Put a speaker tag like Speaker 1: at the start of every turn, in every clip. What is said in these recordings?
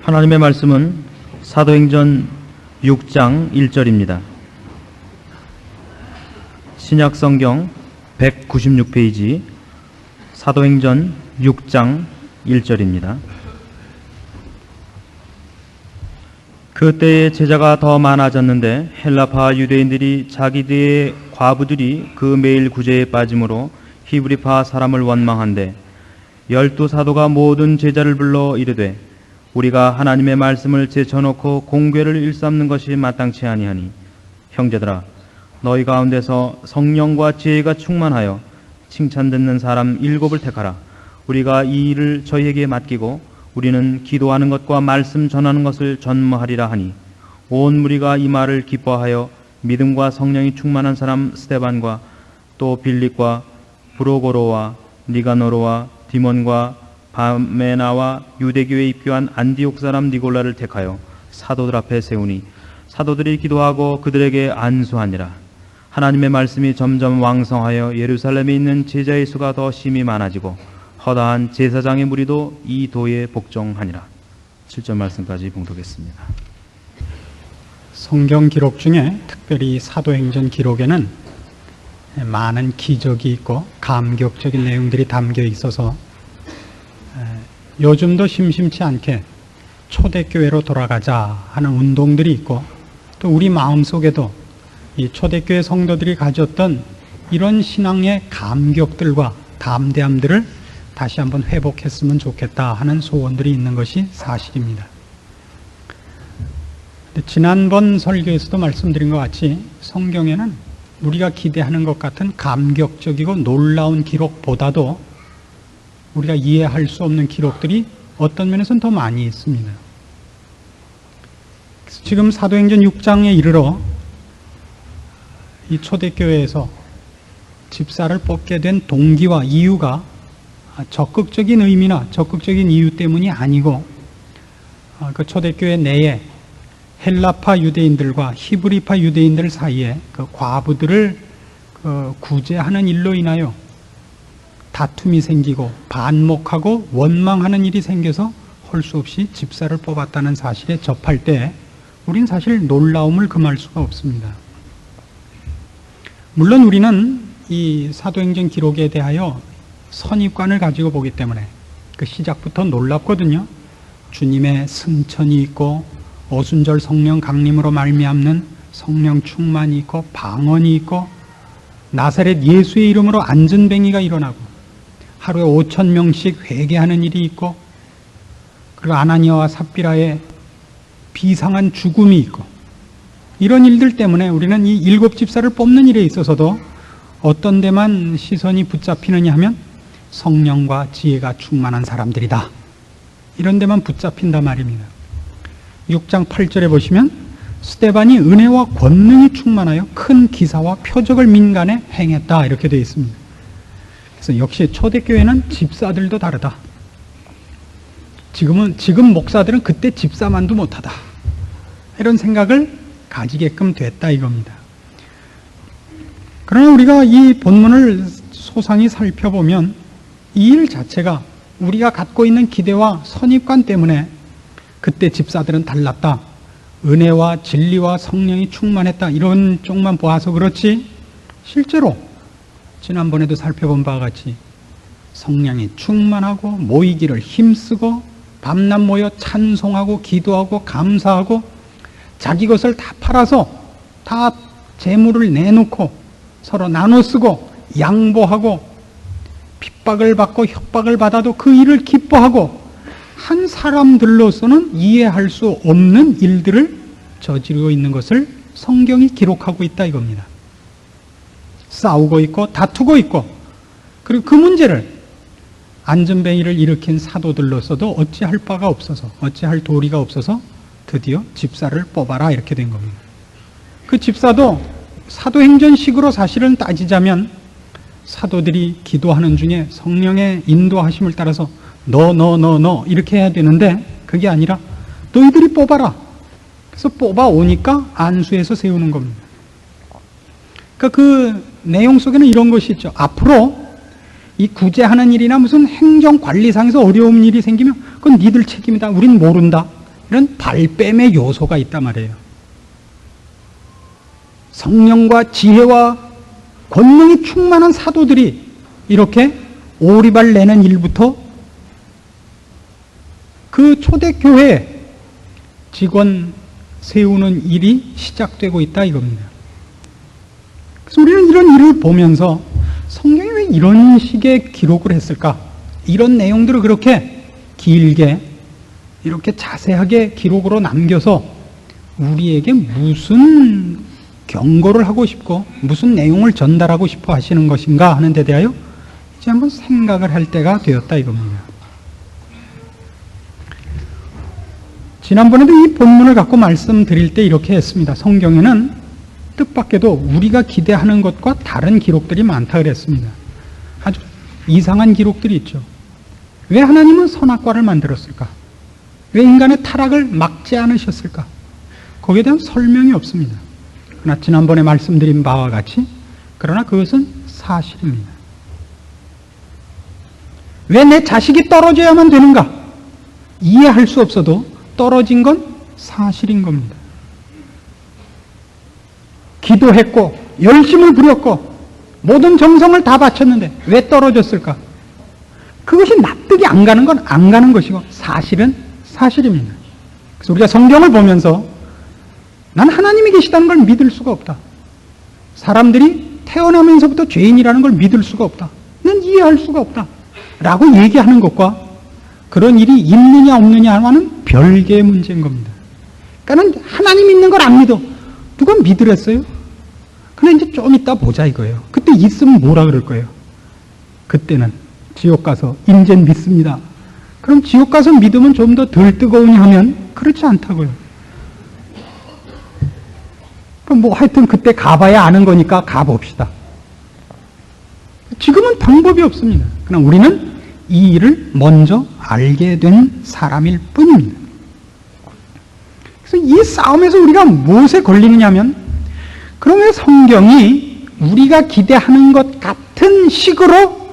Speaker 1: 하나님의 말씀은 사도행전 6장 1절입니다. 신약성경 196페이지 사도행전 6장 1절입니다. 그때에 제자가 더 많아졌는데 헬라파 유대인들이 자기들의 과부들이 그 매일 구제에 빠짐으로 히브리파 사람을 원망한데 12사도가 모든 제자를 불러 이르되 우리가 하나님의 말씀을 제쳐놓고 공궤를 일삼는 것이 마땅치 아니하니 형제들아 너희 가운데서 성령과 지혜가 충만하여 칭찬 듣는 사람 7을 택하라. 우리가 이 일을 저희에게 맡기고 우리는 기도하는 것과 말씀 전하는 것을 전무하리라 하니 온 무리가 이 말을 기뻐하여 믿음과 성령이 충만한 사람 스데반과 또 빌립과 브로고로와 니가노로와 디몬과 바메나와 유대교에 입교한 안디옥 사람 니골라를 택하여 사도들 앞에 세우니 사도들이 기도하고 그들에게 안수하니라. 하나님의 말씀이 점점 왕성하여 예루살렘에 있는 제자의 수가 더 심히 많아지고 허다한 제사장의 무리도 이 도에 복종하니라. 7절 말씀까지 봉독했습니다.
Speaker 2: 성경 기록 중에 특별히 사도행전 기록에는 많은 기적이 있고 감격적인 내용들이 담겨 있어서 요즘도 심심치 않게 초대교회로 돌아가자 하는 운동들이 있고 또 우리 마음속에도 이 초대교회 성도들이 가졌던 이런 신앙의 감격들과 담대함들을 다시 한번 회복했으면 좋겠다 하는 소원들이 있는 것이 사실입니다. 지난번 설교에서도 말씀드린 것 같이 성경에는 우리가 기대하는 것 같은 감격적이고 놀라운 기록보다도 우리가 이해할 수 없는 기록들이 어떤 면에서는 더 많이 있습니다. 지금 사도행전 6장에 이르러 이 초대교회에서 집사를 뽑게 된 동기와 이유가 적극적인 의미나 적극적인 이유 때문이 아니고 그 초대교회 내에 헬라파 유대인들과 히브리파 유대인들 사이에 그 과부들을 구제하는 일로 인하여 다툼이 생기고 반목하고 원망하는 일이 생겨서 할 수 없이 집사를 뽑았다는 사실에 접할 때 우린 사실 놀라움을 금할 수가 없습니다. 물론 우리는 이 사도행전 기록에 대하여 선입관을 가지고 보기 때문에 그 시작부터 놀랍거든요. 주님의 승천이 있고 오순절 성령 강림으로 말미암는 성령 충만이 있고 방언이 있고 나사렛 예수의 이름으로 안전뱅이가 일어나고 하루에 5,000명씩 회개하는 일이 있고 그리고 아나니아와 삽비라의 비상한 죽음이 있고 이런 일들 때문에 우리는 이 7집사를 뽑는 일에 있어서도 어떤 데만 시선이 붙잡히느냐 하면 성령과 지혜가 충만한 사람들이다. 이런 데만 붙잡힌단 말입니다. 6장 8절에 보시면 스데반이 은혜와 권능이 충만하여 큰 기사와 표적을 민간에 행했다 이렇게 되어 있습니다. 그래서 역시 초대교회는 집사들도 다르다. 지금 목사들은 그때 집사만도 못하다. 이런 생각을 가지게끔 됐다 이겁니다. 그러나 우리가 이 본문을 소상히 살펴보면 이 일 자체가 우리가 갖고 있는 기대와 선입관 때문에 그때 집사들은 달랐다. 은혜와 진리와 성령이 충만했다. 이런 쪽만 보아서 그렇지 실제로 지난번에도 살펴본 바와 같이 성령이 충만하고 모이기를 힘쓰고 밤낮 모여 찬송하고 기도하고 감사하고 자기 것을 다 팔아서 다 재물을 내놓고 서로 나눠 쓰고 양보하고 핍박을 받고 협박을 받아도 그 일을 기뻐하고 한 사람들로서는 이해할 수 없는 일들을 저지르고 있는 것을 성경이 기록하고 있다 이겁니다. 싸우고 있고 다투고 있고 그리고 그 문제를 안전뱅이를 일으킨 사도들로서도 어찌할 바가 없어서 어찌할 도리가 없어서 드디어 집사를 뽑아라 이렇게 된 겁니다. 그 집사도 사도행전식으로 사실은 따지자면 사도들이 기도하는 중에 성령의 인도하심을 따라서 너 이렇게 해야 되는데 그게 아니라 너희들이 뽑아라. 그래서 뽑아오니까 안수해서 세우는 겁니다. 그러니까 그 내용 속에는 이런 것이 있죠. 앞으로 이 구제하는 일이나 무슨 행정관리상에서 어려운 일이 생기면 그건 니들 책임이다. 우린 모른다. 이런 발뺌의 요소가 있단 말이에요. 성령과 지혜와 권능이 충만한 사도들이 이렇게 오리발 내는 일부터 그 초대교회 직원 세우는 일이 시작되고 있다 이겁니다. 그래서 우리는 이런 일을 보면서 성경이 왜 이런 식의 기록을 했을까? 이런 내용들을 그렇게 길게 이렇게 자세하게 기록으로 남겨서 우리에게 무슨 경고를 하고 싶고 무슨 내용을 전달하고 싶어 하시는 것인가 하는 데 대하여 이제 한번 생각을 할 때가 되었다 이겁니다. 지난번에도 이 본문을 갖고 말씀드릴 때 이렇게 했습니다. 성경에는 뜻밖에도 우리가 기대하는 것과 다른 기록들이 많다 그랬습니다. 아주 이상한 기록들이 있죠. 왜 하나님은 선악과를 만들었을까? 왜 인간의 타락을 막지 않으셨을까? 거기에 대한 설명이 없습니다. 그러나 지난번에 말씀드린 바와 같이 그러나 그것은 사실입니다. 왜 내 자식이 떨어져야만 되는가? 이해할 수 없어도 떨어진 건 사실인 겁니다. 기도했고 열심을 부렸고 모든 정성을 다 바쳤는데 왜 떨어졌을까? 그것이 납득이 안 가는 건 안 가는 것이고 사실은 사실입니다. 그래서 우리가 성경을 보면서 난 하나님이 계시다는 걸 믿을 수가 없다. 사람들이 태어나면서부터 죄인이라는 걸 믿을 수가 없다. 난 이해할 수가 없다. 라고 얘기하는 것과 그런 일이 있느냐 없느냐와는 별개의 문제인 겁니다. 그러니까 하나님 있는 걸 안 믿어. 누가 믿으랬어요? 그래 이제 좀 이따 보자 이거예요. 그때 있으면 뭐라 그럴 거예요? 그때는 지옥 가서 인젠 믿습니다. 그럼 지옥 가서 믿으면 좀 더 덜 뜨거우냐 하면 그렇지 않다고요. 그럼 뭐 하여튼 그때 가봐야 아는 거니까 가봅시다. 지금은 방법이 없습니다. 그러나 우리는 이 일을 먼저 알게 된 사람일 뿐입니다. 그래서 이 싸움에서 우리가 무엇에 걸리느냐 하면 그러면 성경이 우리가 기대하는 것 같은 식으로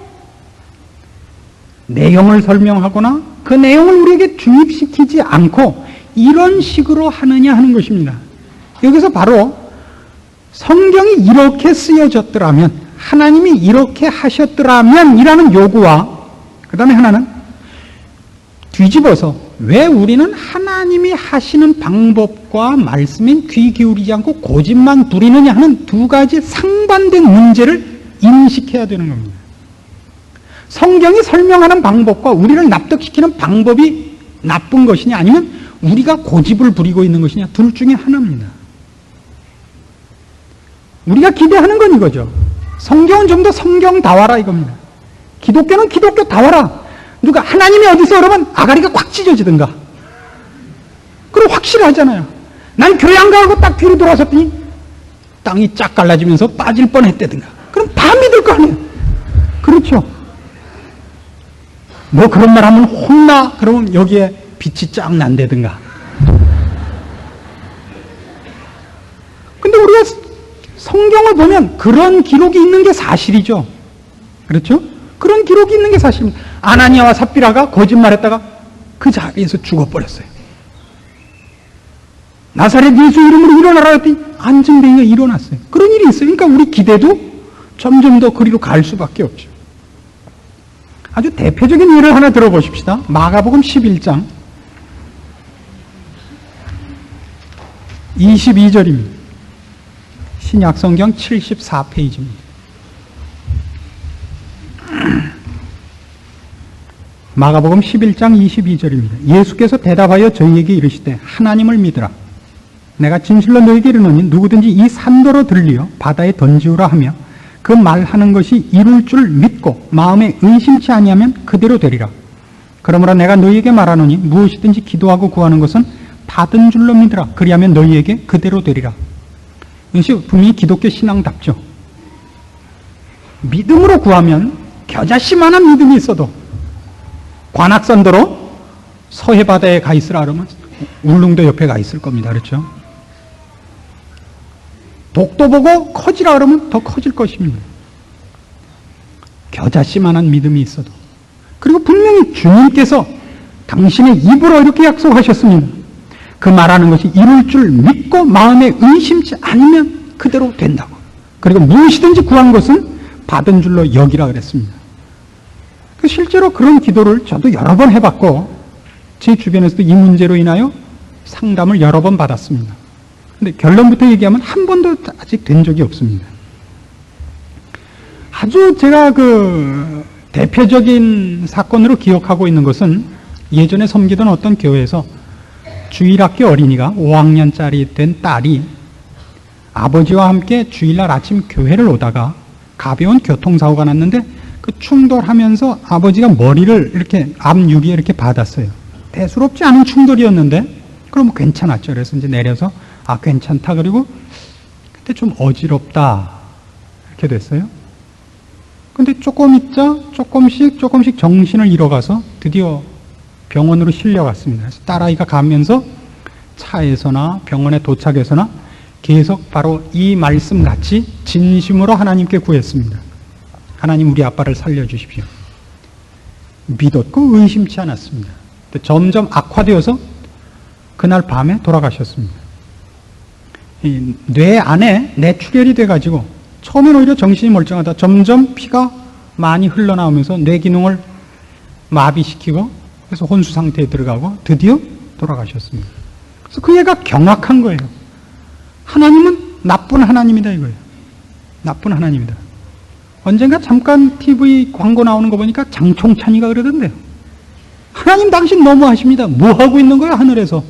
Speaker 2: 내용을 설명하거나 그 내용을 우리에게 주입시키지 않고 이런 식으로 하느냐 하는 것입니다. 여기서 바로 성경이 이렇게 쓰여졌더라면 하나님이 이렇게 하셨더라면 이라는 요구와 그 다음에 하나는 뒤집어서 왜 우리는 하나님이 하시는 방법과 말씀엔 귀 기울이지 않고 고집만 부리느냐 하는 두 가지 상반된 문제를 인식해야 되는 겁니다. 성경이 설명하는 방법과 우리를 납득시키는 방법이 나쁜 것이냐 아니면 우리가 고집을 부리고 있는 것이냐 둘 중에 하나입니다. 우리가 기대하는 건 이거죠. 성경은 좀 더 성경다워라 이겁니다. 기독교는 기독교다워라. 누가 하나님이 어디서 그러면 아가리가 꽉 찢어지든가. 그럼 확실하잖아요. 난 교회 안 가고 딱 뒤로 돌아섰더니 땅이 쫙 갈라지면서 빠질 뻔했다든가. 그럼 다 믿을 거 아니에요. 그렇죠. 뭐 그런 말 하면 혼나. 그러면 여기에 빛이 쫙 난다든가. 근데 우리가 성경을 보면 그런 기록이 있는 게 사실이죠. 그렇죠? 그런 기록이 있는 게 사실입니다. 아나니아와 삽비라가 거짓말했다가 그 자리에서 죽어버렸어요. 나사렛 예수 이름으로 일어나라 했더니 안증뱅이가 일어났어요. 그런 일이 있어요. 그러니까 우리 기대도 점점 더 그리로 갈 수밖에 없죠. 아주 대표적인 예를 하나 들어보십시다. 마가복음 11장 22절입니다. 신약성경 74페이지입니다. 마가복음 11장 22절입니다. 예수께서 대답하여 저희에게 이르시되 하나님을 믿으라. 내가 진실로 너희에게 이르노니 누구든지 이 산도로 들리어 바다에 던지우라 하며 그 말하는 것이 이룰 줄 믿고 마음에 의심치 아니하면 그대로 되리라. 그러므로 내가 너희에게 말하노니 무엇이든지 기도하고 구하는 것은 받은 줄로 믿으라. 그리하면 너희에게 그대로 되리라. 이것이 분명히 기독교 신앙답죠. 믿음으로 구하면 겨자씨만한 믿음이 있어도 관악산도로 서해바다에 가 있으라 그러면 울릉도 옆에 가 있을 겁니다. 그렇죠? 독도 보고 커지라 그러면 더 커질 것입니다. 겨자씨만한 믿음이 있어도. 그리고 분명히 주님께서 당신의 입으로 이렇게 약속하셨습니다. 그 말하는 것이 이룰 줄 믿고 마음에 의심치 않으면 그대로 된다고. 그리고 무엇이든지 구한 것은 받은 줄로 여기라 그랬습니다. 실제로 그런 기도를 저도 여러 번 해봤고 제 주변에서도 이 문제로 인하여 상담을 여러 번 받았습니다. 근데 결론부터 얘기하면 한 번도 아직 된 적이 없습니다. 아주 제가 그 대표적인 사건으로 기억하고 있는 것은 예전에 섬기던 어떤 교회에서 주일학교 어린이가 5학년짜리 된 딸이 아버지와 함께 주일날 아침 교회를 오다가 가벼운 교통사고가 났는데 그 충돌하면서 아버지가 머리를 이렇게 앞 유리에 이렇게 받았어요. 대수롭지 않은 충돌이었는데 그럼 괜찮았죠. 그래서 이제 내려서 아 괜찮다. 그리고 그때 좀 어지럽다 이렇게 됐어요. 근데 조금 있자 조금씩 정신을 잃어가서 드디어 병원으로 실려갔습니다. 그래서 딸아이가 가면서 차에서나 병원에 도착해서나 계속 바로 이 말씀 같이 진심으로 하나님께 구했습니다. 하나님 우리 아빠를 살려주십시오. 믿었고 의심치 않았습니다. 점점 악화되어서 그날 밤에 돌아가셨습니다. 이 뇌 안에 뇌출혈이 돼가지고 처음엔 오히려 정신이 멀쩡하다 점점 피가 많이 흘러나오면서 뇌 기능을 마비시키고 그래서 혼수 상태에 들어가고 드디어 돌아가셨습니다. 그래서 그 애가 경악한 거예요. 하나님은 나쁜 하나님이다 이거예요. 나쁜 하나님이다. 언젠가 잠깐 TV 광고 나오는 거 보니까 장총찬이가 그러던데요. 하나님 당신 너무하십니다. 뭐 하고 있는 거예요 하늘에서.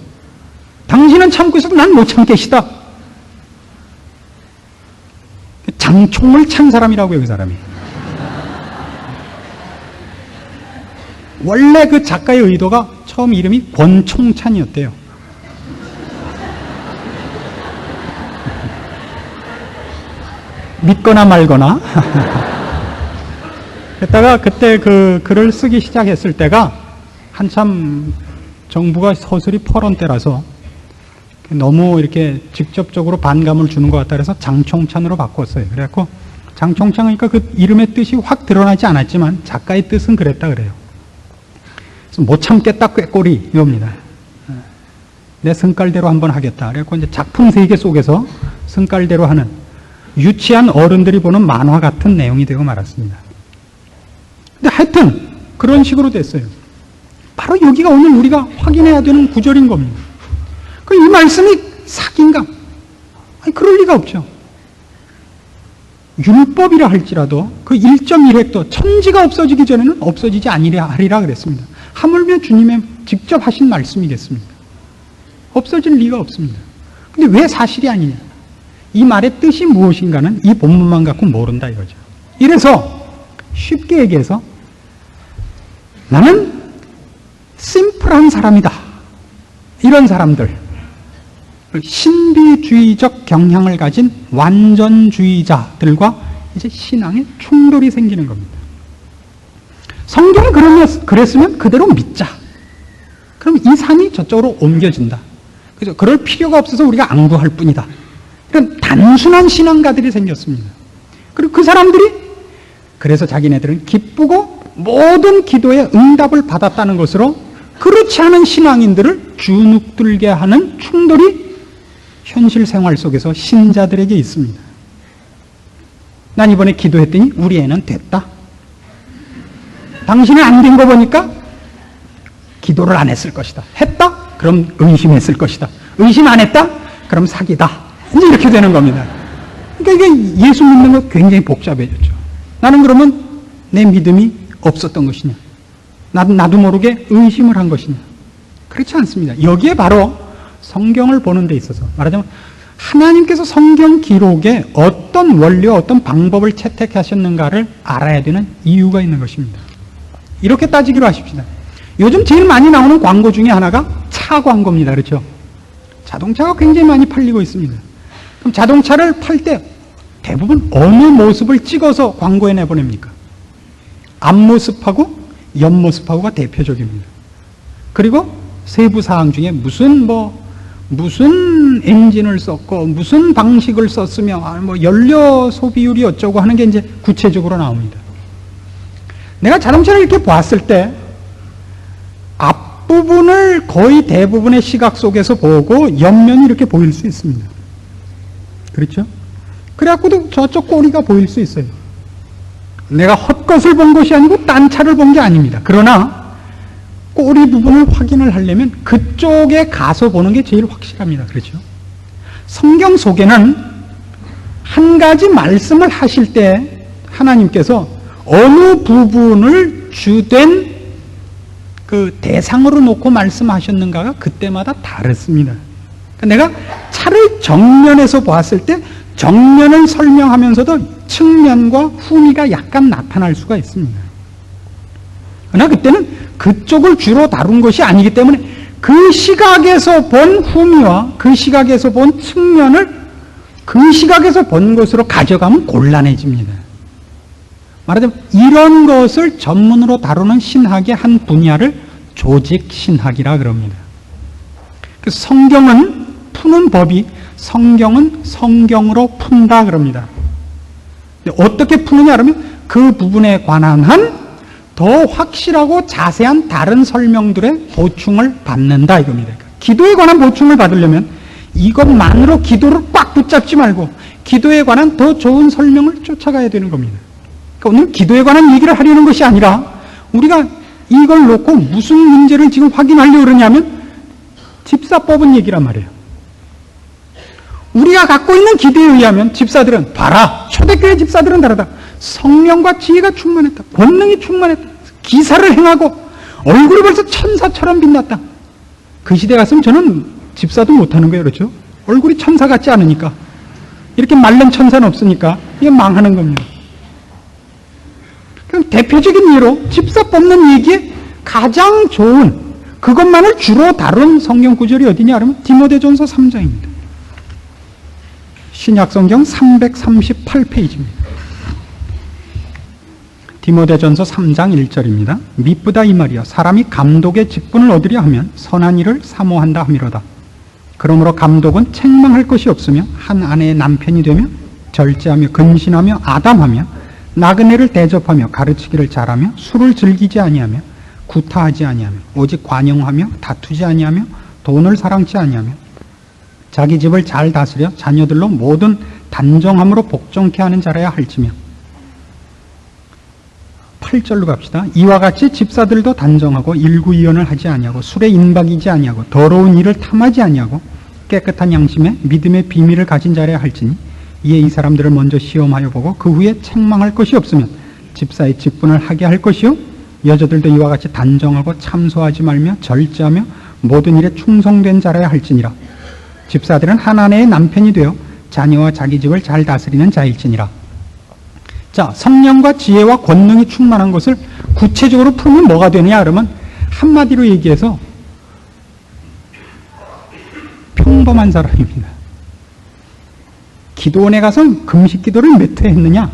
Speaker 2: 당신은 참고 있어도 난 못 참겠시다. 장총을 찬 사람이라고요 그 사람이. 원래 그 작가의 의도가 처음 이름이 권총찬이었대요. 믿거나 말거나. 그랬다가 그때 그 글을 쓰기 시작했을 때가 한참 정부가 서술이 퍼런 때라서 너무 이렇게 직접적으로 반감을 주는 것 같다 그래서 장총찬으로 바꿨어요. 그래갖고 장총찬이니까 그 이름의 뜻이 확 드러나지 않았지만 작가의 뜻은 그랬다 그래요. 그래서 못 참겠다 꾀꼬리 이겁니다. 내 성깔대로 한번 하겠다. 그래갖고 이제 작품 세계 속에서 성깔대로 하는 유치한 어른들이 보는 만화 같은 내용이 되고 말았습니다. 근데 하여튼 그런 식으로 됐어요. 바로 여기가 오늘 우리가 확인해야 되는 구절인 겁니다. 이 말씀이 사기인가? 아니, 그럴 리가 없죠. 율법이라 할지라도 그 1.1획도 천지가 없어지기 전에는 없어지지 아니하리라 그랬습니다. 하물며 주님의 직접 하신 말씀이겠습니다. 없어질 리가 없습니다. 근데 왜 사실이 아니냐? 이 말의 뜻이 무엇인가는 이 본문만 갖고 모른다 이거죠. 이래서 쉽게 얘기해서 나는 심플한 사람이다. 이런 사람들, 신비주의적 경향을 가진 완전주의자들과 이제 신앙의 충돌이 생기는 겁니다. 성경이 그랬으면 그대로 믿자. 그럼 이 산이 저쪽으로 옮겨진다. 그래서 그럴 필요가 없어서 우리가 안구할 뿐이다. 이런 단순한 신앙가들이 생겼습니다. 그리고 그 사람들이 그래서 자기네들은 기쁘고 모든 기도에 응답을 받았다는 것으로 그렇지 않은 신앙인들을 주눅들게 하는 충돌이 현실 생활 속에서 신자들에게 있습니다. 난 이번에 기도했더니 우리 애는 됐다. 당신은 안 된 거 보니까 기도를 안 했을 것이다. 했다? 그럼 의심했을 것이다. 의심 안 했다? 그럼 사기다. 이제 이렇게 되는 겁니다. 그러니까 이게 예수 믿는 거 굉장히 복잡해졌죠. 나는 그러면 내 믿음이 없었던 것이냐? 나도 모르게 의심을 한 것이냐? 그렇지 않습니다. 여기에 바로 성경을 보는 데 있어서 말하자면 하나님께서 성경 기록에 어떤 원리와 어떤 방법을 채택하셨는가를 알아야 되는 이유가 있는 것입니다. 이렇게 따지기로 하십시다. 요즘 제일 많이 나오는 광고 중에 하나가 차 광고입니다. 그렇죠? 자동차가 굉장히 많이 팔리고 있습니다. 그럼 자동차를 팔 때 대부분 어느 모습을 찍어서 광고에 내보냅니까? 앞모습하고 옆모습하고가 대표적입니다. 그리고 세부 사항 중에 무슨 엔진을 썼고 무슨 방식을 썼으며 연료 소비율이 어쩌고 하는 게 이제 구체적으로 나옵니다. 내가 자동차를 이렇게 봤을 때 앞 앞부분을 거의 대부분의 시각 속에서 보고 옆면이 이렇게 보일 수 있습니다. 그렇죠? 그래갖고도 저쪽 꼬리가 보일 수 있어요. 내가 헛것을 본 것이 아니고 딴 차를 본 게 아닙니다. 그러나 꼬리 부분을 확인을 하려면 그쪽에 가서 보는 게 제일 확실합니다. 그렇죠? 성경 속에는 한 가지 말씀을 하실 때 하나님께서 어느 부분을 주된 그 대상으로 놓고 말씀하셨는가가 그때마다 다릅니다. 그러니까 내가 차를 정면에서 보았을 때 정면을 설명하면서도 측면과 후미가 약간 나타날 수가 있습니다. 그러나 그때는 그쪽을 주로 다룬 것이 아니기 때문에 그 시각에서 본 후미와 그 시각에서 본 측면을 그 시각에서 본 것으로 가져가면 곤란해집니다. 말하자면 이런 것을 전문으로 다루는 신학의 한 분야를 조직신학이라 그럽니다. 성경은 푸는 법이 성경은 성경으로 푼다 그럽니다. 어떻게 푸느냐 그러면 그 부분에 관한 한 더 확실하고 자세한 다른 설명들의 보충을 받는다 이겁니다. 기도에 관한 보충을 받으려면 이것만으로 기도를 꽉 붙잡지 말고 기도에 관한 더 좋은 설명을 쫓아가야 되는 겁니다. 그러니까 오늘 기도에 관한 얘기를 하려는 것이 아니라 우리가 이걸 놓고 무슨 문제를 지금 확인하려고 그러냐면 집사법은 얘기란 말이에요. 우리가 갖고 있는 기대에 의하면 집사들은 봐라, 초대교회 집사들은 다르다. 성령과 지혜가 충만했다. 권능이 충만했다. 기사를 행하고 얼굴이 벌써 천사처럼 빛났다. 그 시대 갔으면 저는 집사도 못하는 거예요. 그렇죠? 얼굴이 천사 같지 않으니까. 이렇게 말른 천사는 없으니까 이게 망하는 겁니다. 그럼 대표적인 예로 집사 뽑는 얘기에 가장 좋은 그것만을 주로 다룬 성경 구절이 어디냐 하면 디모데전서 3장입니다. 신약성경 338페이지입니다. 디모데전서 3장 1절입니다. 미쁘다 이 말이여 사람이 감독의 직분을 얻으려 하면 선한 일을 사모한다 함이로다. 그러므로 감독은 책망할 것이 없으며 한 아내의 남편이 되며 절제하며 근신하며 아담하며 나그네를 대접하며 가르치기를 잘하며 술을 즐기지 아니하며 구타하지 아니하며 오직 관용하며 다투지 아니하며 돈을 사랑치 아니하며 자기 집을 잘 다스려 자녀들로 모든 단정함으로 복종케 하는 자라야 할지며 8절로 갑시다. 이와 같이 집사들도 단정하고 일구이연을 하지 아니하고 술에 인박이지 아니하고 더러운 일을 탐하지 아니하고 깨끗한 양심에 믿음의 비밀을 가진 자라야 할지니 이에 이 사람들을 먼저 시험하여 보고 그 후에 책망할 것이 없으면 집사의 직분을 하게 할 것이요 여자들도 이와 같이 단정하고 참소하지 말며 절제하며 모든 일에 충성된 자라야 할지니라. 집사들은 한 아내의 남편이 되어 자녀와 자기 집을 잘 다스리는 자일지니라. 자, 성령과 지혜와 권능이 충만한 것을 구체적으로 풀면 뭐가 되느냐 그러면 한마디로 얘기해서 평범한 사람입니다. 기도원에 가서 금식 기도를 몇 회 했느냐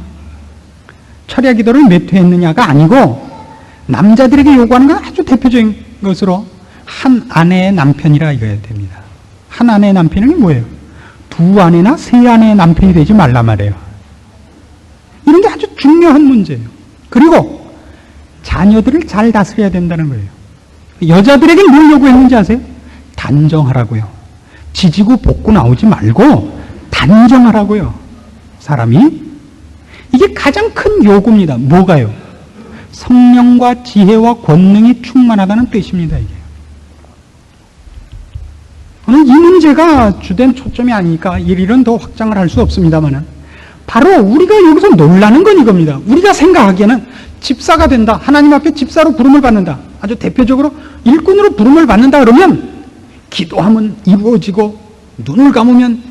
Speaker 2: 철야 기도를 몇 회 했느냐가 아니고 남자들에게 요구하는 건 아주 대표적인 것으로 한 아내의 남편이라 이거야 됩니다. 한 아내의 남편은 뭐예요? 두 아내나 세 아내의 남편이 되지 말라 말이에요. 이런 게 아주 중요한 문제예요. 그리고 자녀들을 잘 다스려야 된다는 거예요. 여자들에게 뭘 요구했는지 아세요? 단정하라고요. 지지고 볶고 나오지 말고 단정하라고요. 사람이 이게 가장 큰 요구입니다. 뭐가요? 성령과 지혜와 권능이 충만하다는 뜻입니다. 이게. 오늘 이 문제가 주된 초점이 아니니까 이 일은 더 확장을 할 수 없습니다만은 바로 우리가 여기서 놀라는 건 이겁니다. 우리가 생각하기에는 집사가 된다. 하나님 앞에 집사로 부름을 받는다. 아주 대표적으로 일꾼으로 부름을 받는다 그러면 기도하면 이루어지고 눈을 감으면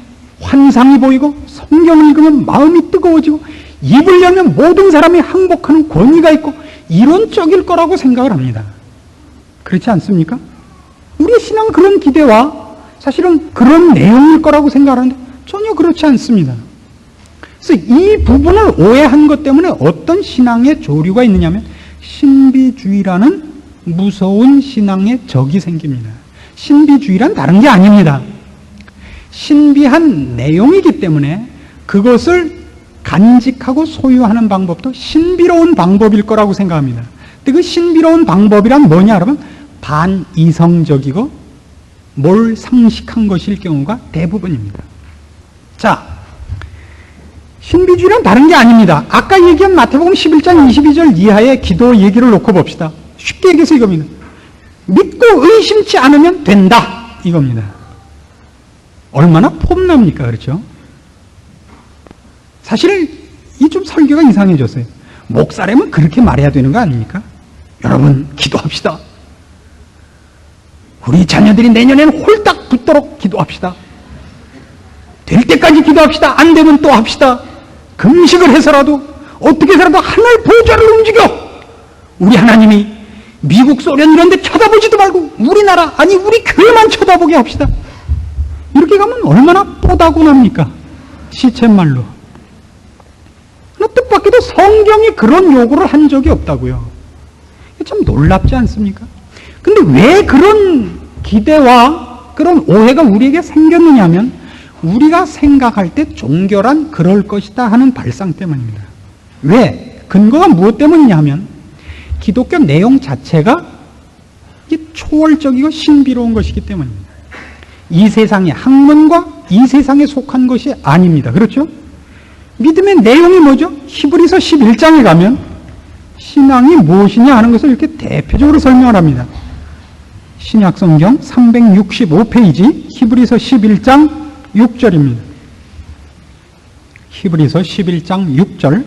Speaker 2: 환상이 보이고 성경을 읽으면 마음이 뜨거워지고 입을 열면 모든 사람이 항복하는 권위가 있고 이론적일 거라고 생각을 합니다. 그렇지 않습니까? 우리의 신앙은 그런 기대와 사실은 그런 내용일 거라고 생각하는데 전혀 그렇지 않습니다. 그래서 이 부분을 오해한 것 때문에 어떤 신앙의 조류가 있느냐면 신비주의라는 무서운 신앙의 적이 생깁니다. 신비주의란 다른 게 아닙니다. 신비한 내용이기 때문에 그것을 간직하고 소유하는 방법도 신비로운 방법일 거라고 생각합니다. 근데 그 신비로운 방법이란 뭐냐 그러면 반이성적이고 몰상식한 것일 경우가 대부분입니다. 자, 신비주의란 다른 게 아닙니다. 아까 얘기한 마태복음 11장 22절 이하의 기도 얘기를 놓고 봅시다. 쉽게 얘기해서 이겁니다. 믿고 의심치 않으면 된다, 이겁니다. 얼마나 폼납니까? 그렇죠? 사실 이 좀 설교가 이상해졌어요. 목사라면 그렇게 말해야 되는 거 아닙니까? 여러분, 기도합시다. 우리 자녀들이 내년에는 홀딱 붙도록 기도합시다. 될 때까지 기도합시다. 안 되면 또 합시다. 금식을 해서라도 어떻게 해서라도 하늘 보좌를 움직여. 우리 하나님이 미국, 소련 이런 데 쳐다보지도 말고 우리나라, 아니 우리 교회만 쳐다보게 합시다. 이렇게 가면 얼마나 뽀다구납니까? 시쳇말로. 뜻밖에도 성경이 그런 요구를 한 적이 없다고요. 참 놀랍지 않습니까? 근데 왜 그런 기대와 그런 오해가 우리에게 생겼느냐 하면 우리가 생각할 때 종교란 그럴 것이다 하는 발상 때문입니다. 왜? 근거가 무엇 때문이냐 하면 기독교 내용 자체가 초월적이고 신비로운 것이기 때문입니다. 이 세상의 학문과 이 세상에 속한 것이 아닙니다. 그렇죠? 믿음의 내용이 뭐죠? 히브리서 11장에 가면 신앙이 무엇이냐 하는 것을 이렇게 대표적으로 설명을 합니다. 신약성경 365페이지 히브리서 11장 6절입니다. 히브리서 11장 6절.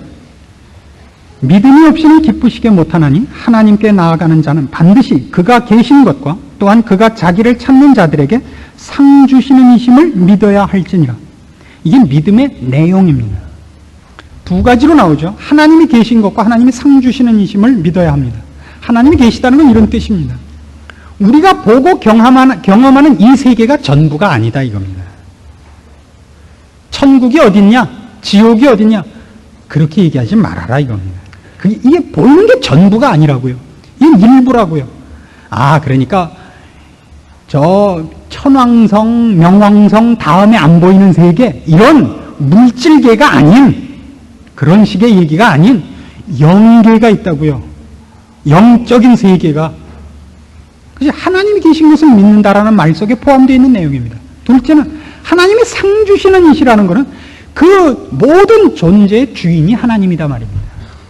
Speaker 2: 믿음이 없이는 기쁘시게 못하나니 하나님께 나아가는 자는 반드시 그가 계신 것과 또한 그가 자기를 찾는 자들에게 상 주시는 이심을 믿어야 할지니라. 이게 믿음의 내용입니다. 두 가지로 나오죠. 하나님이 계신 것과 하나님이 상 주시는 이심을 믿어야 합니다. 하나님이 계시다는 건 이런 뜻입니다. 우리가 보고 경험하는 이 세계가 전부가 아니다 이겁니다. 천국이 어딨냐? 지옥이 어딨냐? 그렇게 얘기하지 말아라 이겁니다. 이게 보이는 게 전부가 아니라고요. 이게 일부라고요. 아, 그러니까 저 천왕성, 명왕성 다음에 안 보이는 세계, 이런 물질계가 아닌, 그런 식의 얘기가 아닌 영계가 있다고요. 영적인 세계가. 그래서 하나님이 계신 것을 믿는다라는 말 속에 포함되어 있는 내용입니다. 둘째는 하나님이 상 주시는 이시라는 것은 그 모든 존재의 주인이 하나님이다 말입니다.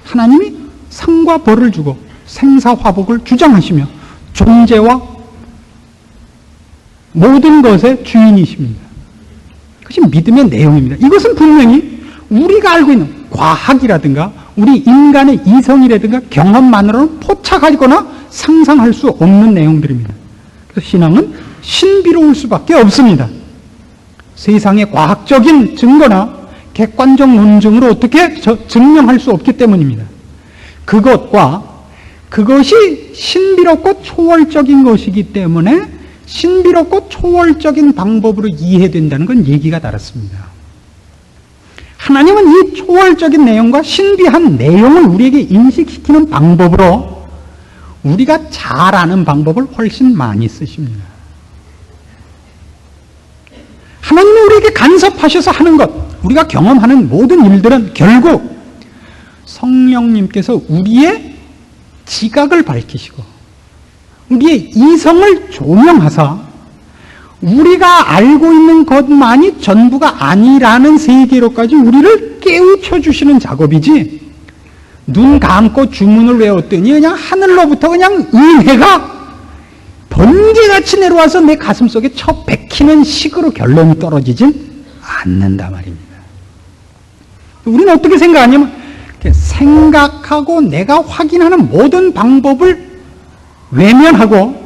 Speaker 2: 하나님이 상과 벌을 주고 생사화복을 주장하시며 존재와 모든 것의 주인이십니다. 그것이 믿음의 내용입니다. 이것은 분명히 우리가 알고 있는 과학이라든가 우리 인간의 이성이라든가 경험만으로는 포착하거나 상상할 수 없는 내용들입니다. 그래서 신앙은 신비로울 수밖에 없습니다. 세상의 과학적인 증거나 객관적 논증으로 어떻게 증명할 수 없기 때문입니다. 그것과 그것이 신비롭고 초월적인 것이기 때문에 신비롭고 초월적인 방법으로 이해된다는 건 얘기가 다릅니다. 하나님은 이 초월적인 내용과 신비한 내용을 우리에게 인식시키는 방법으로 우리가 잘 아는 방법을 훨씬 많이 쓰십니다. 하나님이 우리에게 간섭하셔서 하는 것, 우리가 경험하는 모든 일들은 결국 성령님께서 우리의 지각을 밝히시고 우리의 이성을 조명하사 우리가 알고 있는 것만이 전부가 아니라는 세계로까지 우리를 깨우쳐 주시는 작업이지, 눈 감고 주문을 외웠더니 그냥 하늘로부터 그냥 은혜가 번개같이 내려와서 내 가슴 속에 쳐 박히는 식으로 결론이 떨어지진 않는다 말입니다. 우리는 어떻게 생각하냐면 생각하고 내가 확인하는 모든 방법을 외면하고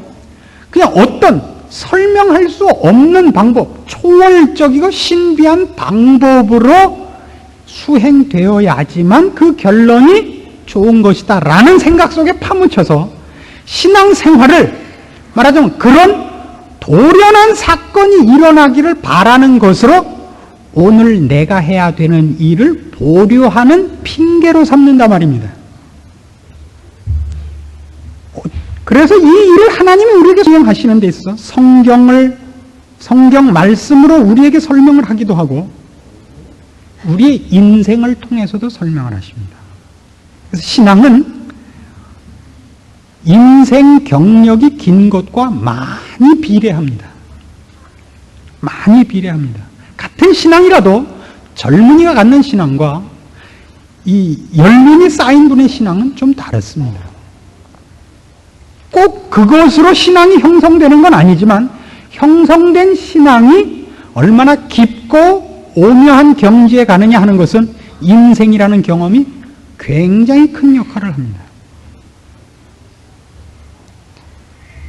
Speaker 2: 그냥 어떤 설명할 수 없는 방법, 초월적이고 신비한 방법으로 수행되어야지만 그 결론이 좋은 것이다 라는 생각 속에 파묻혀서 신앙생활을 말하자면 그런 돌연한 사건이 일어나기를 바라는 것으로 오늘 내가 해야 되는 일을 보류하는 핑계로 삼는단 말입니다. 그래서 이 일을 하나님이 우리에게 수행하시는 데 있어서 성경 말씀으로 우리에게 설명을 하기도 하고 우리의 인생을 통해서도 설명을 하십니다. 그래서 신앙은 인생 경력이 긴 것과 많이 비례합니다. 많이 비례합니다. 같은 신앙이라도 젊은이가 갖는 신앙과 이 연륜이 쌓인 분의 신앙은 좀 다릅니다. 꼭 그것으로 신앙이 형성되는 건 아니지만 형성된 신앙이 얼마나 깊고 오묘한 경지에 가느냐 하는 것은 인생이라는 경험이 굉장히 큰 역할을 합니다.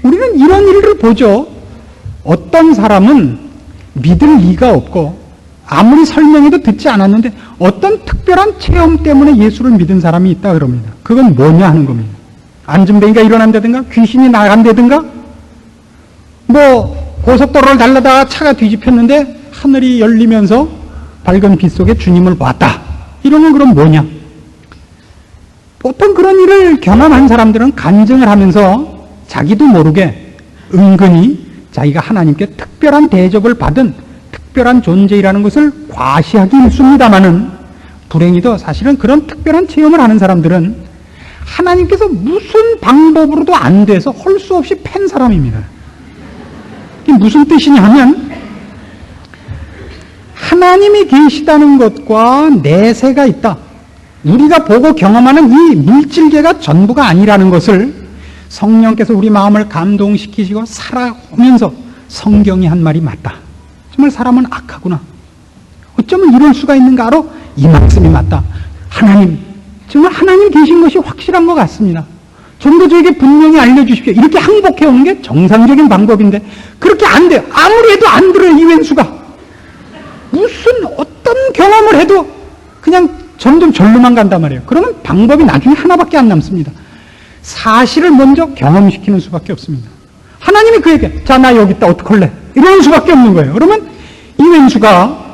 Speaker 2: 우리는 이런 일을 보죠. 어떤 사람은 믿을 리가 없고 아무리 설명해도 듣지 않았는데 어떤 특별한 체험 때문에 예수를 믿은 사람이 있다 그럽니다. 그건 뭐냐 하는 겁니다. 안전뱅이가 일어난다든가 귀신이 나간다든가 뭐 고속도로를 달려다가 차가 뒤집혔는데 하늘이 열리면서 밝은 빛 속에 주님을 봤다. 이런 건 그럼 뭐냐? 보통 그런 일을 경험한 사람들은 간증을 하면서 자기도 모르게 은근히 자기가 하나님께 특별한 대접을 받은 특별한 존재이라는 것을 과시하기 일쑤입니다마는 불행히도 사실은 그런 특별한 체험을 하는 사람들은 하나님께서 무슨 방법으로도 안 돼서 할 수 없이 팬 사람입니다. 이게 무슨 뜻이냐 하면 하나님이 계시다는 것과 내세가 있다. 우리가 보고 경험하는 이 물질계가 전부가 아니라는 것을 성령께서 우리 마음을 감동시키시고 살아오면서 성경이 한 말이 맞다. 정말 사람은 악하구나. 어쩌면 이럴 수가 있는가로 이 말씀이 맞다. 하나님, 정말 하나님 계신 것이 확실한 것 같습니다. 좀 더 저에게 분명히 알려주십시오. 이렇게 항복해 오는 게 정상적인 방법인데 그렇게 안 돼요. 아무리 해도 안 들어요. 이 왼수가. 무슨 어떤 경험을 해도 그냥 점점 절로만 간단 말이에요. 그러면 방법이 나중에 하나밖에 안 남습니다. 사실을 먼저 경험시키는 수밖에 없습니다. 하나님이 그에게 자, 나 여기 있다. 어떡할래? 이러는 수밖에 없는 거예요. 그러면 이 왼수가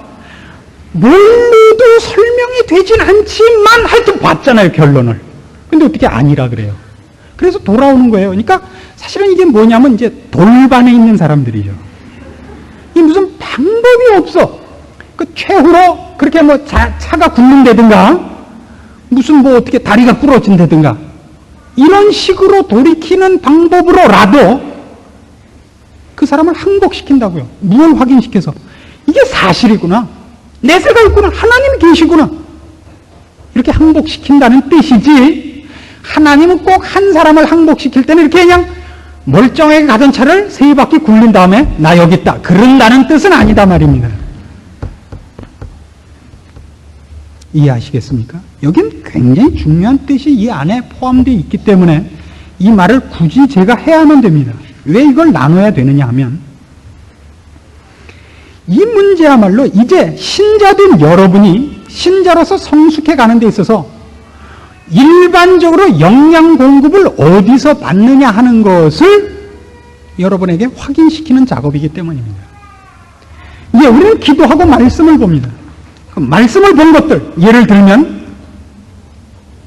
Speaker 2: 뭘로도 설명이 되진 않지만 하여튼 봤잖아요. 결론을. 근데 어떻게 아니라 그래요. 그래서 돌아오는 거예요. 그러니까 사실은 이게 뭐냐면 이제 돌반에 있는 사람들이죠. 이 무슨 방법이 없어. 그 최후로 그렇게 뭐 차가 굴른다든가 무슨 뭐 어떻게 다리가 부러진다든가 이런 식으로 돌이키는 방법으로라도 그 사람을 항복시킨다고요. 무엇을 확인시켜서 이게 사실이구나. 내세가 있구나. 하나님이 계시구나. 이렇게 항복시킨다는 뜻이지 하나님은 꼭 한 사람을 항복시킬 때는 이렇게 그냥 멀쩡하게 가던 차를 세 바퀴 굴린 다음에 나 여기 있다. 그런다는 뜻은 아니다 말입니다. 이해하시겠습니까? 여긴 굉장히 중요한 뜻이 이 안에 포함되어 있기 때문에 이 말을 굳이 제가 해야만 됩니다. 왜 이걸 나눠야 되느냐 하면 이 문제야말로 이제 신자된 여러분이 신자로서 성숙해 가는 데 있어서 일반적으로 영양 공급을 어디서 받느냐 하는 것을 여러분에게 확인시키는 작업이기 때문입니다. 이제 우리는 기도하고 말씀을 봅니다. 말씀을 본 것들, 예를 들면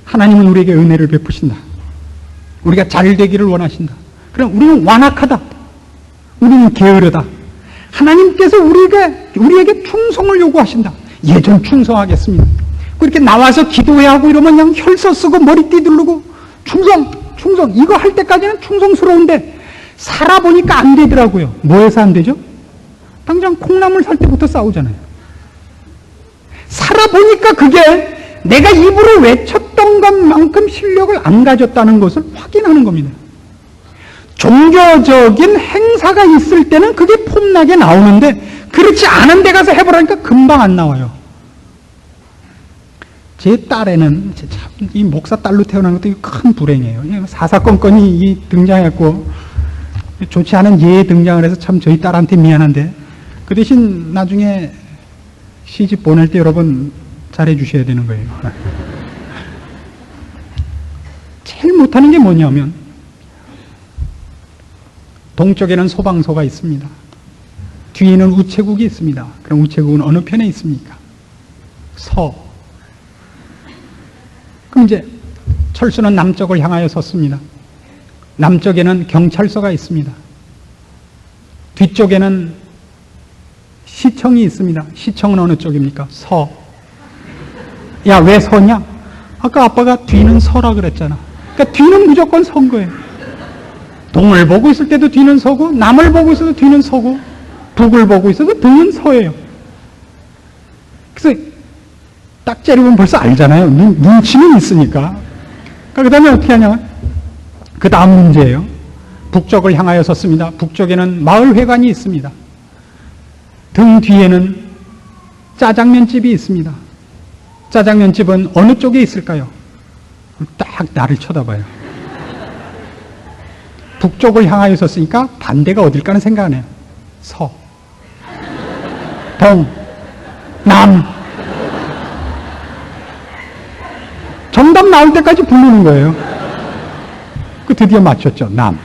Speaker 2: 하나님은 우리에게 은혜를 베푸신다. 우리가 잘 되기를 원하신다. 그럼 우리는 완악하다. 우리는 게으르다. 하나님께서 우리에게 충성을 요구하신다. 예, 전 충성하겠습니다. 그렇게 나와서 기도해야 하고 이러면 그냥 혈서 쓰고 머리띠 두르고 충성 이거 할 때까지는 충성스러운데 살아보니까 안 되더라고요. 뭐해서 안 되죠? 당장 콩나물 살 때부터 싸우잖아요. 살아보니까 그게 내가 입으로 외쳤던 것만큼 실력을 안 가졌다는 것을 확인하는 겁니다. 종교적인 행사가 있을 때는 그게 폼나게 나오는데 그렇지 않은 데 가서 해보라니까 금방 안 나와요. 제 딸애는 참 이 목사 딸로 태어난 것도 큰 불행이에요. 사사건건이 등장했고 좋지 않은 예에 등장을 해서 참 저희 딸한테 미안한데 그 대신 나중에 시집 보낼 때 여러분 잘해 주셔야 되는 거예요. 제일 못하는 게 뭐냐면 동쪽에는 소방서가 있습니다. 뒤에는 우체국이 있습니다. 그럼 우체국은 어느 편에 있습니까? 서. 그럼 이제 철수는 남쪽을 향하여 섰습니다. 남쪽에는 경찰서가 있습니다. 뒤쪽에는 시청이 있습니다. 시청은 어느 쪽입니까? 서. 야, 왜 서냐? 아까 아빠가 뒤는 서라 그랬잖아. 그러니까 뒤는 무조건 선 거예요. 동을 보고 있을 때도 뒤는 서고, 남을 보고 있어도 뒤는 서고, 북을 보고 있어도 등은 서예요. 그래서 딱 째리면 벌써 알잖아요. 눈치는 있으니까. 그 다음에 어떻게 하냐면, 그 다음 문제예요. 북쪽을 향하여 섰습니다. 북쪽에는 마을회관이 있습니다. 등 뒤에는 짜장면집이 있습니다. 짜장면집은 어느 쪽에 있을까요? 딱 나를 쳐다봐요. 북쪽을 향하여 섰으니까 반대가 어딜까는 생각하네요. 서, 동, 남. 정답 나올 때까지 부르는 거예요. 그 드디어 맞췄죠. 남.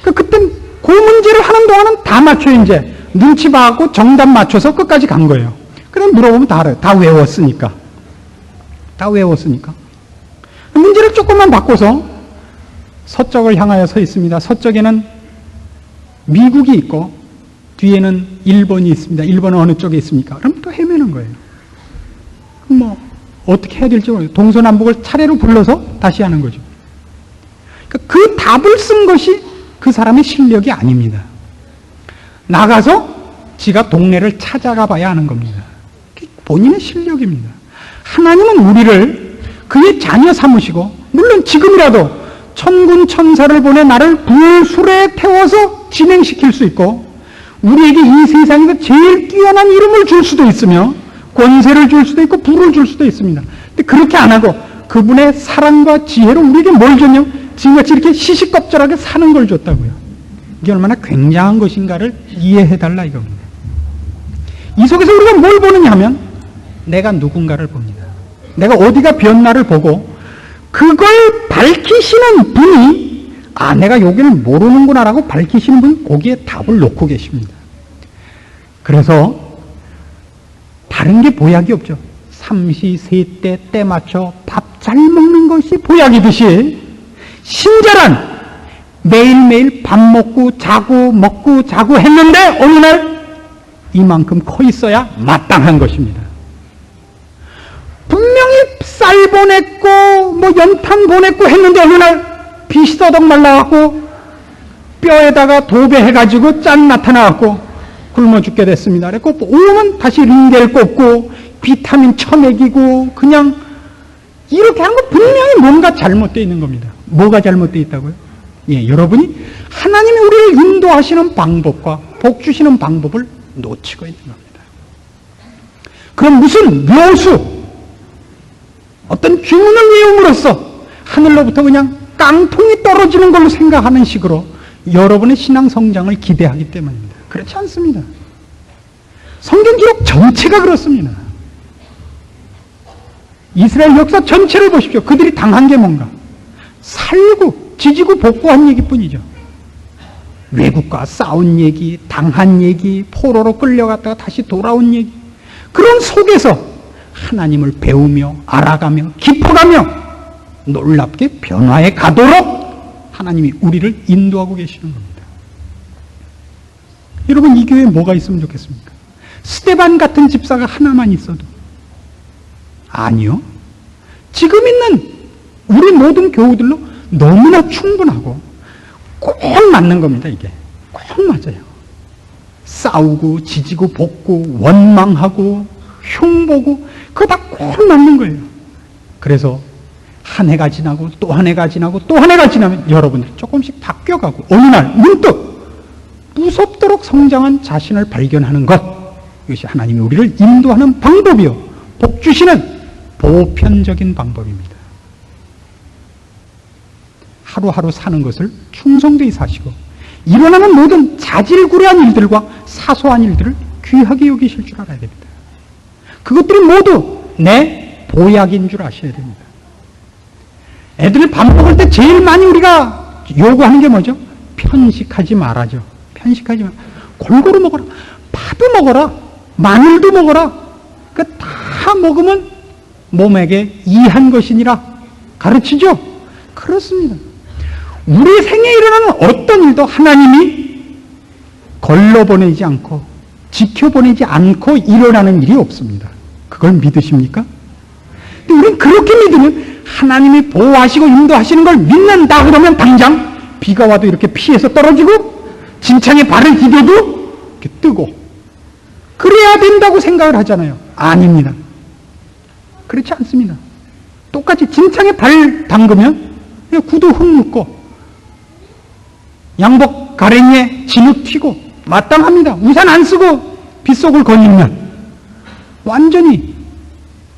Speaker 2: 그때 그 문제를 하는 동안은 다 맞춰요. 이제 눈치 봐갖고 정답 맞춰서 끝까지 간 거예요. 그럼 물어보면 다 알아요. 다 외웠으니까. 다 외웠으니까. 문제를 조금만 바꿔서 서쪽을 향하여 서 있습니다. 서쪽에는 미국이 있고 뒤에는 일본이 있습니다. 일본은 어느 쪽에 있습니까? 그럼 또 헤매는 거예요. 뭐 어떻게 해야 될지 모르겠어요. 동서남북을 차례로 불러서 다시 하는 거죠. 그 답을 쓴 것이 그 사람의 실력이 아닙니다. 나가서 지가 동네를 찾아가 봐야 하는 겁니다. 본인의 실력입니다. 하나님은 우리를 그의 자녀 삼으시고, 물론 지금이라도 천군 천사를 보내 나를 불술에 태워서 진행시킬 수 있고, 우리에게 이 세상에서 제일 뛰어난 이름을 줄 수도 있으며 권세를 줄 수도 있고 부를 줄 수도 있습니다. 근데 그렇게 안 하고 그분의 사랑과 지혜로 우리에게 뭘 줬냐? 지금같이 이렇게 시시껍절하게 사는 걸 줬다고요. 이게 얼마나 굉장한 것인가를 이해해달라 이겁니다. 이 속에서 우리가 뭘 보느냐 하면 내가 누군가를 봅니다. 내가 어디가 변나를 보고 그걸 밝히시는 분이 내가 여기를 모르는구나라고 밝히시는 분, 거기에 답을 놓고 계십니다. 그래서 다른 게 보약이 없죠. 삼시세때 때 맞춰 밥 잘 먹는 것이 보약이듯이 신자란 매일매일 밥 먹고 자고 먹고 자고 했는데 어느 날 이만큼 커 있어야 마땅한 것입니다. 분명히 쌀 보냈고 뭐 연탄 보냈고 했는데 어느 날 빛이 떠덕 말라갖고 뼈에다가 도배해가지고 짠 나타나갖고 굶어 죽게 됐습니다. 그래서 오면 다시 링겔 꽂고 비타민 쳐먹이고 그냥 이렇게 한 거 분명히 뭔가 잘못되어 있는 겁니다. 뭐가 잘못되어 있다고요? 예, 여러분이 하나님이 우리를 인도하시는 방법과 복 주시는 방법을 놓치고 있는 겁니다. 그럼 무슨 묘수, 어떤 주문을 외움으로써 하늘로부터 그냥 깡통이 떨어지는 걸로 생각하는 식으로 여러분의 신앙 성장을 기대하기 때문입니다. 그렇지 않습니다. 성경 기록 전체가 그렇습니다. 이스라엘 역사 전체를 보십시오. 그들이 당한 게 뭔가? 살고 지지고 볶고한 얘기뿐이죠. 외국과 싸운 얘기, 당한 얘기, 포로로 끌려갔다가 다시 돌아온 얘기. 그런 속에서 하나님을 배우며 알아가며 깊어가며 놀랍게 변화해 가도록 하나님이 우리를 인도하고 계시는 겁니다. 여러분, 이 교회에 뭐가 있으면 좋겠습니까? 스데반 같은 집사가 하나만 있어도. 아니요. 지금 있는 우리 모든 교우들로 너무나 충분하고 꼭 맞는 겁니다. 이게 꼭 맞아요. 싸우고 지지고 볶고 원망하고 흉보고 그거 다 꼭 맞는 거예요. 그래서 한 해가 지나고 또 한 해가 지나고 또 한 해가 지나면 여러분들이 조금씩 바뀌어가고 어느 날 문득 무섭도록 성장한 자신을 발견하는 것, 이것이 하나님이 우리를 인도하는 방법이요 복 주시는 보편적인 방법입니다. 하루하루 사는 것을 충성되이 사시고 일어나는 모든 자질구레한 일들과 사소한 일들을 귀하게 여기실 줄 알아야 됩니다. 그것들이 모두 내 보약인 줄 아셔야 됩니다. 애들 밥 먹을 때 제일 많이 우리가 요구하는 게 뭐죠? 편식하지 말아죠. 편식하지 마. 골고루 먹어라. 파도 먹어라. 마늘도 먹어라. 그 다 먹으면 몸에게 이한 것이니라 가르치죠? 그렇습니다. 우리 생에 일어나는 어떤 일도 하나님이 걸러보내지 않고 지켜보내지 않고 일어나는 일이 없습니다. 그걸 믿으십니까? 근데 우리는 그렇게 믿으면 하나님이 보호하시고 인도하시는 걸 믿는다 그러면 당장 비가 와도 이렇게 피해서 떨어지고 진창에 발을 디뎌도 이렇게 뜨고 그래야 된다고 생각을 하잖아요. 아닙니다. 그렇지 않습니다. 똑같이 진창에 발 담그면 그냥 구두 흙 묻고 양복 가랭이에 진흙 튀고 마땅합니다. 우산 안 쓰고 빗속을 거닐면 완전히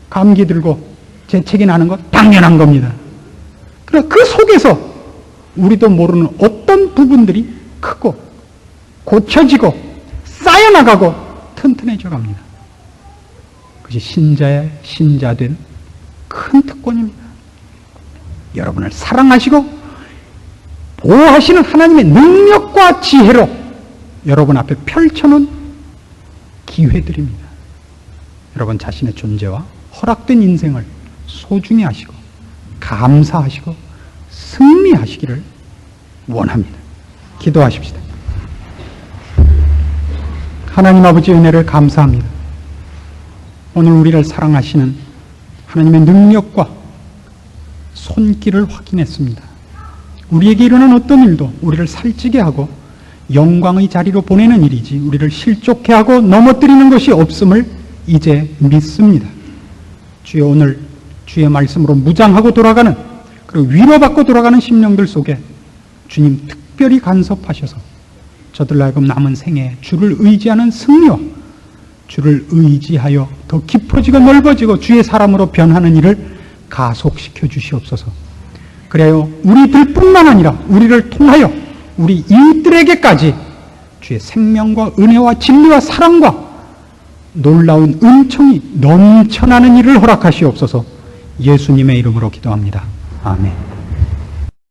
Speaker 2: 감기 들고 재채기 나는 것 당연한 겁니다. 그러나 그 속에서 우리도 모르는 어떤 부분들이 크고 고쳐지고 쌓여나가고 튼튼해져 갑니다. 그것이 신자된 큰 특권입니다. 여러분을 사랑하시고 보호하시는 하나님의 능력과 지혜로 여러분 앞에 펼쳐놓은 기회들입니다. 여러분 자신의 존재와 허락된 인생을 소중히 하시고 감사하시고 승리하시기를 원합니다. 기도하십시다. 하나님 아버지 은혜를 감사합니다. 오늘 우리를 사랑하시는 하나님의 능력과 손길을 확인했습니다. 우리에게 일어난 어떤 일도 우리를 살찌게 하고 영광의 자리로 보내는 일이지 우리를 실족해 하고 넘어뜨리는 것이 없음을 이제 믿습니다. 주여, 오늘 주의 말씀으로 무장하고 돌아가는, 그리고 위로받고 돌아가는 심령들 속에 주님 특별히 간섭하셔서 저들로 하여금 남은 생에 주를 의지하는 승리와 주를 의지하여 더 깊어지고 넓어지고 주의 사람으로 변하는 일을 가속시켜 주시옵소서. 그래요, 우리들뿐만 아니라 우리를 통하여 우리 이웃들에게까지 주의 생명과 은혜와 진리와 사랑과 놀라운 은총이 넘쳐나는 일을 허락하시옵소서. 예수님의 이름으로 기도합니다. 아멘.